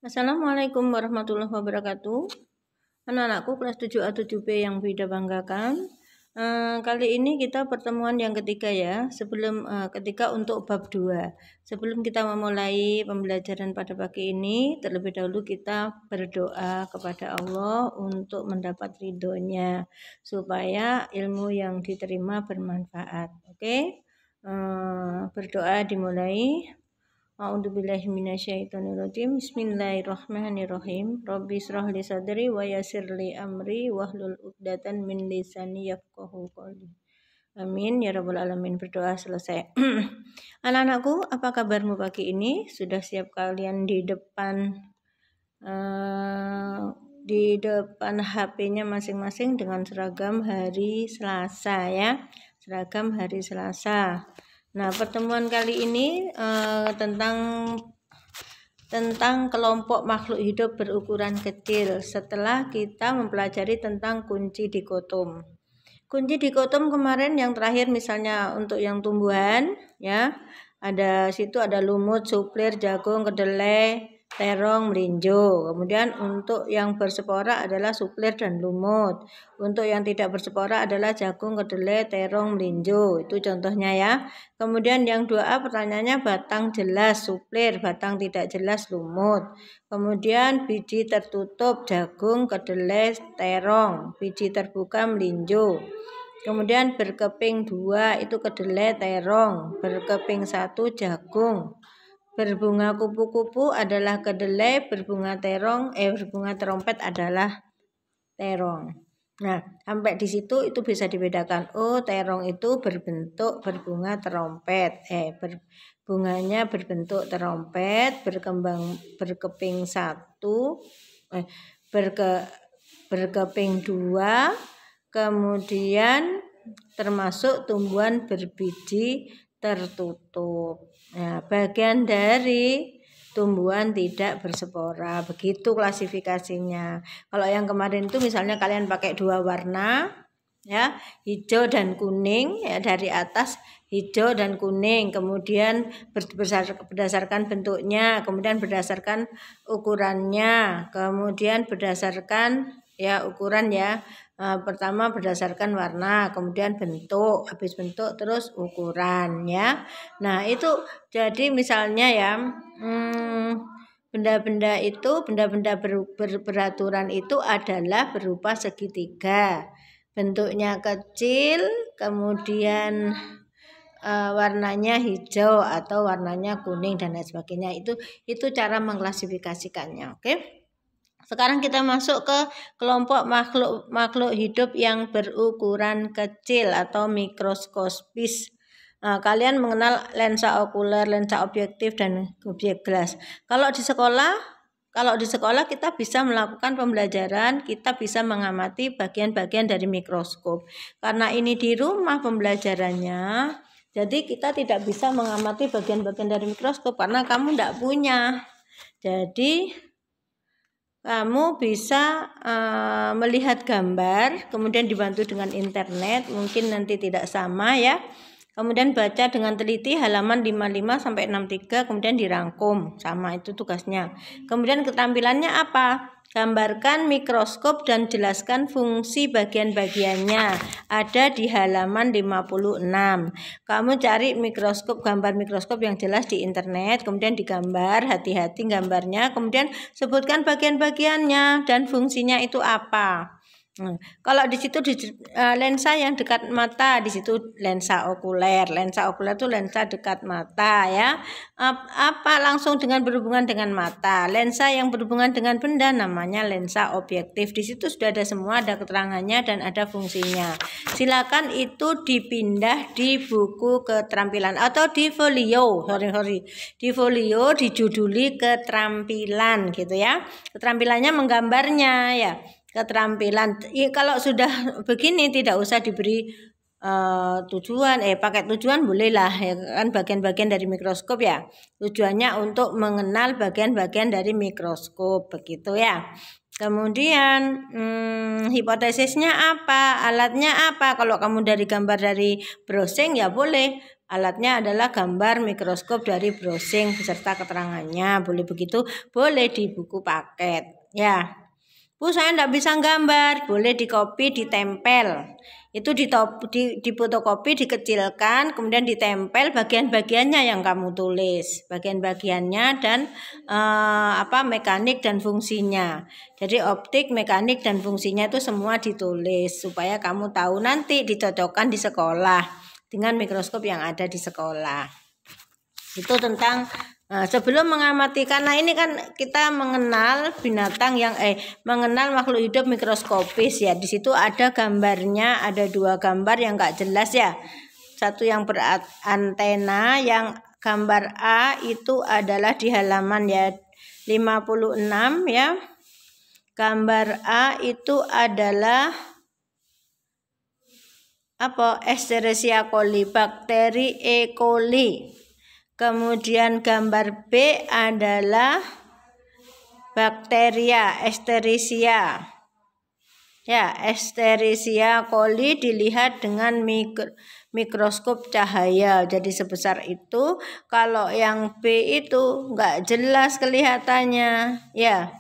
Assalamualaikum warahmatullahi wabarakatuh. Anak-anakku kelas 7A 7B yang Bida banggakan. Kali ini kita pertemuan yang ketiga ya, ketika untuk bab 2. Sebelum kita memulai pembelajaran pada pagi ini, terlebih dahulu kita berdoa kepada Allah untuk mendapat ridhonya, supaya ilmu yang diterima bermanfaat. Oke? Berdoa dimulai. A'udzubillahi minasyaitonirrajim. Bismillahirrahmanirrahim. Rabbi shrah li sadri wa yassir li amri wahlul 'uqdatam min lisani yafqahu qawli. Amin ya rabbal alamin. Berdoa selesai. Anak-anakku, apa kabarmu pagi ini? Sudah siap kalian di depan HP-nya masing-masing dengan seragam hari Selasa ya. Seragam hari Selasa. Nah, pertemuan kali ini tentang kelompok makhluk hidup berukuran kecil setelah kita mempelajari tentang kunci dikotom. Kunci dikotom kemarin yang terakhir misalnya untuk yang tumbuhan ya, ada lumut, suplir, jagung, kedelai, terong, melinjo. Kemudian untuk yang berspora adalah suplir dan lumut. Untuk yang tidak berspora adalah jagung, kedelai, terong, melinjo. Itu contohnya ya. Kemudian yang 2A pertanyaannya batang jelas suplir, batang tidak jelas lumut. Kemudian biji tertutup jagung, kedelai, terong, biji terbuka melinjo. Kemudian berkeping 2 itu kedelai, terong, berkeping 1 jagung. Berbunga kupu-kupu adalah kedelai, berbunga terompet adalah terong. Nah, sampai di situ itu bisa dibedakan. Oh, terong itu berbunga terompet. Bunganya berbentuk terompet, berkeping 1, berkeping 2, kemudian termasuk tumbuhan berbiji tertutup. Nah, bagian dari tumbuhan tidak berspora. Begitu klasifikasinya. Kalau yang kemarin itu misalnya kalian pakai 2 warna ya, hijau dan kuning ya, dari atas hijau dan kuning, kemudian berdasarkan bentuknya, kemudian berdasarkan ukurannya, kemudian berdasarkan ya ukuran ya. Pertama berdasarkan warna, kemudian bentuk, habis bentuk terus ukuran ya. Nah, itu jadi misalnya ya benda-benda beraturan itu adalah berupa segitiga. Bentuknya kecil, kemudian warnanya hijau atau warnanya kuning dan lain sebagainya. Itu cara mengklasifikasikannya, oke? Sekarang kita masuk ke kelompok makhluk hidup yang berukuran kecil atau mikroskopis. Nah, kalian mengenal lensa okuler, lensa objektif, dan objek gelas. Kalau di sekolah kita bisa melakukan pembelajaran, kita bisa mengamati bagian-bagian dari mikroskop. Karena ini di rumah pembelajarannya, jadi kita tidak bisa mengamati bagian-bagian dari mikroskop karena kamu tidak punya. Jadi kamu bisa melihat gambar, kemudian dibantu dengan internet, mungkin nanti tidak sama ya. Kemudian baca dengan teliti halaman 55 sampai 63, kemudian dirangkum, sama itu tugasnya. Kemudian keterampilannya apa? Gambarkan mikroskop dan jelaskan fungsi bagian-bagiannya. Ada di halaman 56. Kamu cari gambar mikroskop yang jelas di internet, kemudian digambar, hati-hati gambarnya, kemudian sebutkan bagian-bagiannya dan fungsinya itu apa. Kalau di situ lensa yang dekat mata, di situ lensa okuler. Lensa okuler itu lensa dekat mata ya. Apa langsung berhubungan dengan mata. Lensa yang berhubungan dengan benda namanya lensa objektif. Di situ sudah ada semua, ada keterangannya dan ada fungsinya. Silakan itu dipindah di buku keterampilan atau di folio. Di folio dijuduli keterampilan gitu ya. Keterampilannya menggambarnya ya. Keterampilan kalau sudah begini tidak usah diberi tujuan, pakai tujuan bolehlah ya kan, bagian-bagian dari mikroskop ya, tujuannya untuk mengenal bagian-bagian dari mikroskop begitu ya. Kemudian hipotesisnya apa, alatnya apa. Kalau kamu dari gambar dari browsing ya boleh Alatnya adalah gambar mikroskop dari browsing beserta keterangannya. Boleh begitu, boleh di buku paket. Ya, Bu, saya tidak bisa gambar. Boleh dikopi, ditempel. Itu difotokopi, dikecilkan, kemudian ditempel bagian-bagiannya yang kamu tulis, bagian-bagiannya dan mekanik dan fungsinya. Jadi optik, mekanik dan fungsinya itu semua ditulis supaya kamu tahu, nanti dicocokkan di sekolah dengan mikroskop yang ada di sekolah. Itu tentang sebelum mengamati, karena ini kan kita mengenal binatang yang mengenal makhluk hidup mikroskopis ya. Di situ ada gambarnya, ada 2 gambar yang enggak jelas ya. Satu yang berantena, yang gambar A itu adalah di halaman ya 56 ya. Gambar A itu adalah Escherichia coli, bakteri E. coli. Kemudian gambar B adalah bakteria Escherichia. Ya, Escherichia coli dilihat dengan mikroskop cahaya. Jadi sebesar itu. Kalau yang B itu enggak jelas kelihatannya, ya.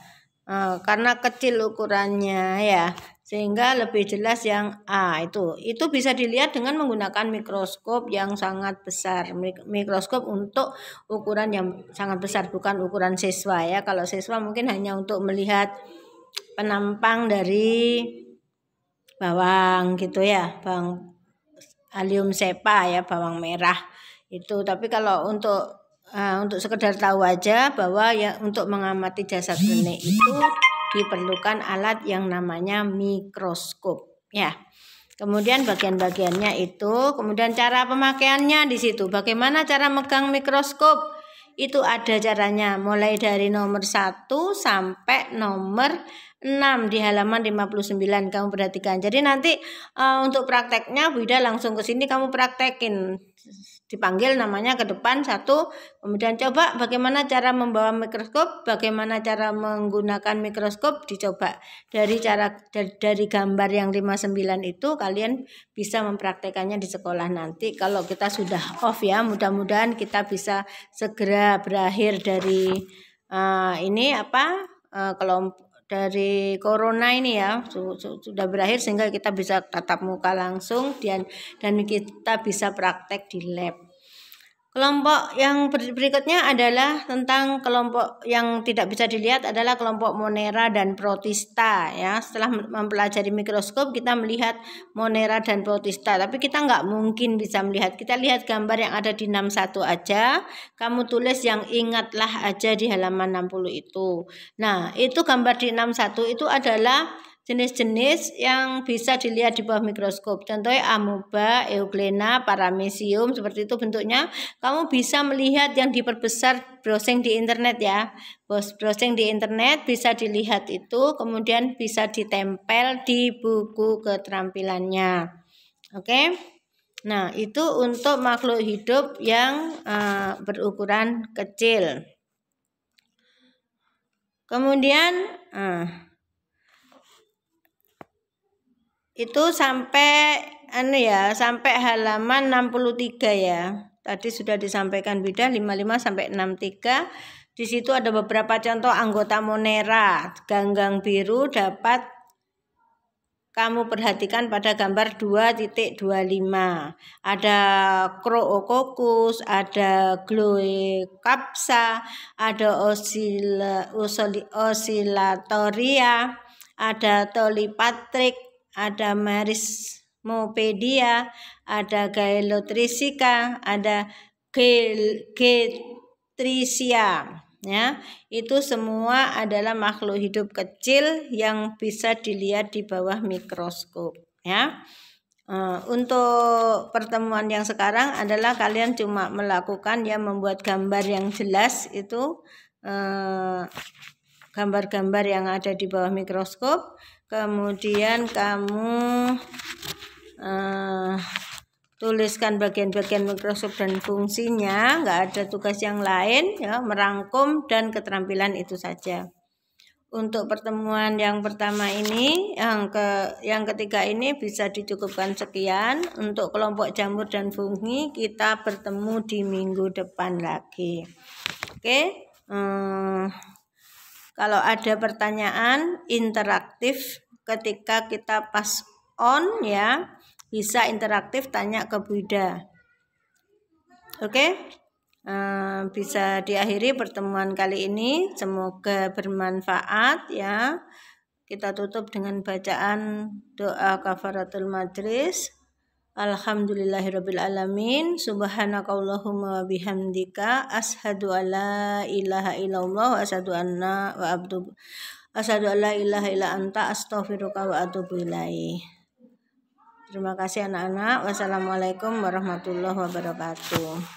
Karena kecil ukurannya ya, sehingga lebih jelas yang A itu bisa dilihat dengan menggunakan mikroskop yang sangat besar, mikroskop untuk ukuran yang sangat besar, bukan ukuran siswa ya. Kalau siswa mungkin hanya untuk melihat penampang dari bawang gitu ya, bawang Allium cepa ya, bawang merah itu. Tapi kalau untuk sekedar tahu aja bahwa ya untuk mengamati jasad benih itu diperlukan alat yang namanya mikroskop ya. Kemudian bagian-bagiannya itu, kemudian cara pemakaiannya di situ. Bagaimana cara megang mikroskop? Itu ada caranya mulai dari nomor 1 sampai nomor 6 di halaman 59, kamu perhatikan. Jadi nanti untuk prakteknya Bu Ida langsung ke sini, kamu praktekin. Dipanggil namanya ke depan satu, kemudian coba bagaimana cara membawa mikroskop, bagaimana cara menggunakan mikroskop, dicoba dari gambar yang 59 itu kalian bisa mempraktekannya di sekolah nanti. Kalau kita sudah off ya, mudah-mudahan kita bisa segera berakhir dari kelompok dari corona ini ya, sudah berakhir sehingga kita bisa tatap muka langsung dan kita bisa praktek di lab. Kelompok yang berikutnya adalah tentang kelompok yang tidak bisa dilihat, adalah kelompok Monera dan Protista ya. Setelah mempelajari mikroskop kita melihat Monera dan Protista, tapi kita nggak mungkin bisa melihat. Kita lihat gambar yang ada di 61 aja, kamu tulis yang ingatlah aja di halaman 60 itu. Nah, itu gambar di 61 itu adalah jenis-jenis yang bisa dilihat di bawah mikroskop. Contohnya amoeba, euglena, paramecium, seperti itu bentuknya. Kamu bisa melihat yang diperbesar, browsing di internet ya. Browsing di internet bisa dilihat itu, kemudian bisa ditempel di buku keterampilannya. Oke. Nah, itu untuk makhluk hidup yang berukuran kecil. Kemudian itu sampai sampai halaman 63 ya. Tadi sudah disampaikan Bida 55 sampai 63. Di situ ada beberapa contoh anggota Monera. Ganggang biru dapat kamu perhatikan pada gambar 2.25. Ada Croococcus, ada Gloecapsa, ada Oscillatoria, ada Tolipatrik, ada Merismopedia, ada Gailotrichica, ada Getricia ya. Itu semua adalah makhluk hidup kecil yang bisa dilihat di bawah mikroskop ya. Untuk pertemuan yang sekarang adalah kalian cuma melakukan membuat gambar yang jelas itu, gambar-gambar yang ada di bawah mikroskop. Kemudian kamu tuliskan bagian-bagian mikroskop dan fungsinya, nggak ada tugas yang lain ya, merangkum dan keterampilan itu saja. untuk pertemuan yang pertama ini, yang ketiga ini bisa dicukupkan sekian. Untuk kelompok jamur dan fungi kita bertemu di minggu depan lagi. Oke. Kalau ada pertanyaan interaktif ketika kita pas on ya, bisa interaktif tanya ke Bu Ida. Oke. Bisa diakhiri pertemuan kali ini, semoga bermanfaat ya. Kita tutup dengan bacaan doa kafaratul majlis. Alhamdulillahirabbil alamin, subhanakallahumma wa bihamdika, asyhadu alla ilaha illallah wa asyhadu an la ilaha illa anta, astaghfiruka wa atubu ilaih. Terima kasih anak-anak. Wassalamualaikum warahmatullahi wabarakatuh.